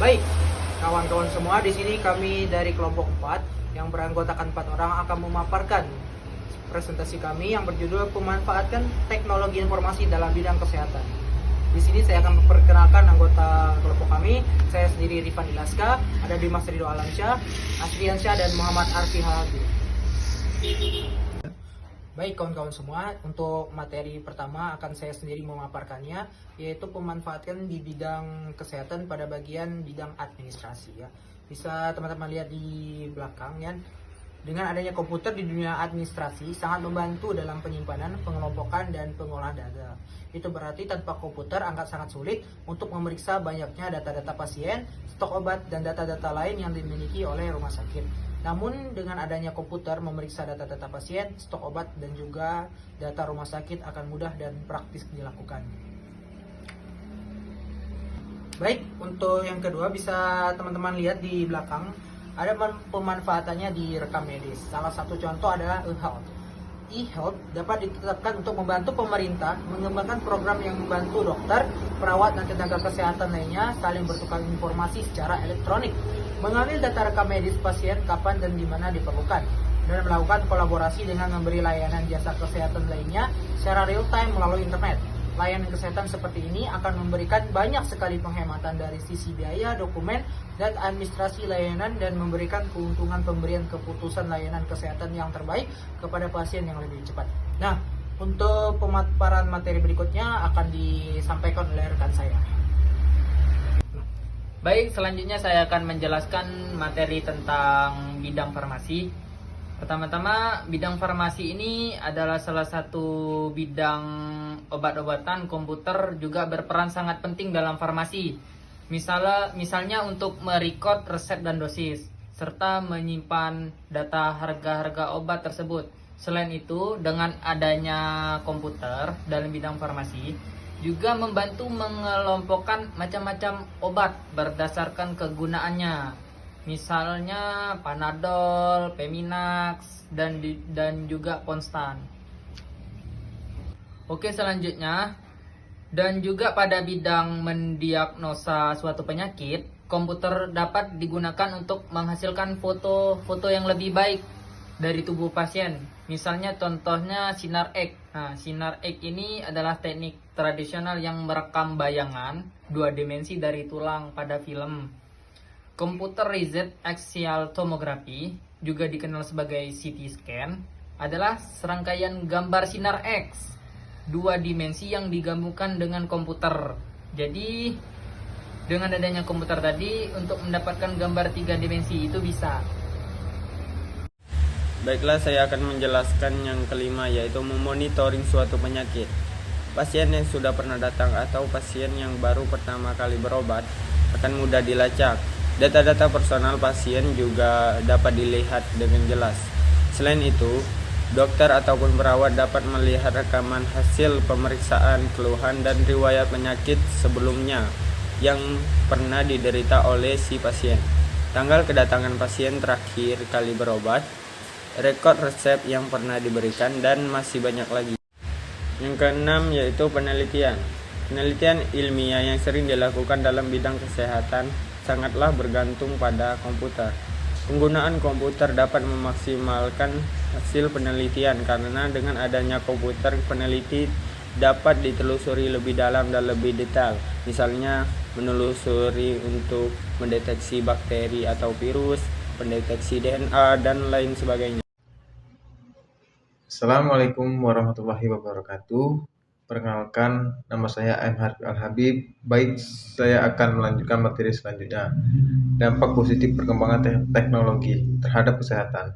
Baik, kawan-kawan semua, di sini kami dari kelompok 4 yang beranggotakan 4 orang akan memaparkan presentasi kami yang berjudul pemanfaatkan teknologi informasi dalam bidang kesehatan. Di sini saya akan memperkenalkan anggota kelompok kami. Saya sendiri Rifan Ilaska, ada Dimas Ridho Alamsyah, Asriansyah, dan Muhammad Arfi Halabi. Baik kawan-kawan semua, untuk materi pertama akan saya sendiri memaparkannya, yaitu pemanfaatkan di bidang kesehatan pada bagian bidang administrasi ya. Bisa teman-teman lihat di belakang ya. Dengan adanya komputer di dunia administrasi sangat membantu dalam penyimpanan, pengelompokan, dan pengolahan data. Itu berarti tanpa komputer akan sangat sulit untuk memeriksa banyaknya data-data pasien, stok obat, dan data-data lain yang dimiliki oleh rumah sakit. Namun dengan adanya komputer memeriksa data-data pasien, stok obat, dan juga data rumah sakit akan mudah dan praktis dilakukan. Baik, untuk yang kedua bisa teman-teman lihat di belakang ada pemanfaatannya di rekam medis. Salah satu contoh adalah e-health. E-health dapat ditetapkan untuk membantu pemerintah mengembangkan program yang membantu dokter, perawat, dan tenaga kesehatan lainnya saling bertukar informasi secara elektronik, mengambil data rekam medis pasien kapan dan di mana diperlukan, dan melakukan kolaborasi dengan memberi layanan jasa kesehatan lainnya secara real time melalui internet. Layanan kesehatan seperti ini akan memberikan banyak sekali penghematan dari sisi biaya, dokumen, dan administrasi layanan, dan memberikan keuntungan pemberian keputusan layanan kesehatan yang terbaik kepada pasien yang lebih cepat. Nah, untuk pemaparan materi berikutnya akan disampaikan oleh rekan saya. Baik, selanjutnya saya akan menjelaskan materi tentang bidang farmasi. Pertama-tama, bidang farmasi ini adalah salah satu bidang obat-obatan. Komputer juga berperan sangat penting dalam farmasi. Misalnya untuk merekod resep dan dosis, serta menyimpan data harga-harga obat tersebut. Selain itu, dengan adanya komputer dalam bidang farmasi, juga membantu mengelompokkan macam-macam obat berdasarkan kegunaannya. Misalnya Panadol, Peminax, dan juga Ponstan. Oke, selanjutnya, dan juga pada bidang mendiagnosa suatu penyakit, komputer dapat digunakan untuk menghasilkan foto-foto yang lebih baik dari tubuh pasien. Misalnya contohnya sinar X. Nah, sinar X ini adalah teknik tradisional yang merekam bayangan dua dimensi dari tulang pada film. Computerized axial tomography, juga dikenal sebagai CT scan, adalah serangkaian gambar sinar X dua dimensi yang digabungkan dengan komputer. Jadi dengan adanya komputer tadi, untuk mendapatkan gambar tiga dimensi itu bisa. Baiklah, saya akan menjelaskan yang kelima, yaitu memonitoring suatu penyakit. Pasien yang sudah pernah datang atau pasien yang baru pertama kali berobat akan mudah dilacak. Data-data personal pasien juga dapat dilihat dengan jelas. Selain itu, dokter ataupun perawat dapat melihat rekaman hasil pemeriksaan, keluhan, dan riwayat penyakit sebelumnya yang pernah diderita oleh si pasien. Tanggal kedatangan pasien terakhir kali berobat, rekod resep yang pernah diberikan, dan masih banyak lagi. Yang keenam yaitu penelitian. Penelitian ilmiah yang sering dilakukan dalam bidang kesehatan sangatlah bergantung pada komputer. Penggunaan komputer dapat memaksimalkan hasil penelitian karena dengan adanya komputer, peneliti dapat ditelusuri lebih dalam dan lebih detail. Misalnya menelusuri untuk mendeteksi bakteri atau virus, pendeteksi DNA, dan lain sebagainya. Assalamualaikum warahmatullahi wabarakatuh. Perkenalkan, nama saya M. Harfi Al-Habib. Baik, saya akan melanjutkan materi selanjutnya. Dampak positif perkembangan teknologi terhadap kesehatan.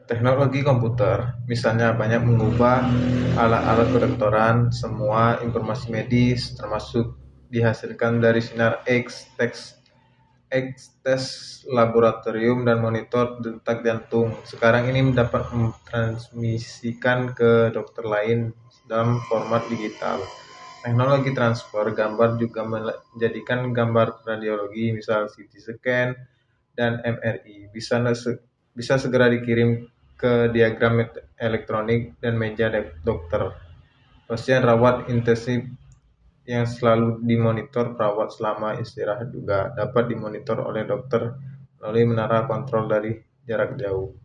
Teknologi komputer, misalnya, banyak mengubah alat-alat kedokteran. Semua informasi medis, termasuk dihasilkan dari sinar X, tes laboratorium, dan monitor detak jantung. Sekarang ini dapat mentransmisikan ke dokter lain dalam format digital. Teknologi transfer gambar juga menjadikan gambar radiologi, misal CT scan dan MRI, bisa segera dikirim ke diagram elektronik dan meja dokter. Pasien rawat intensif yang selalu dimonitor perawat selama istirahat juga dapat dimonitor oleh dokter melalui menara kontrol dari jarak jauh.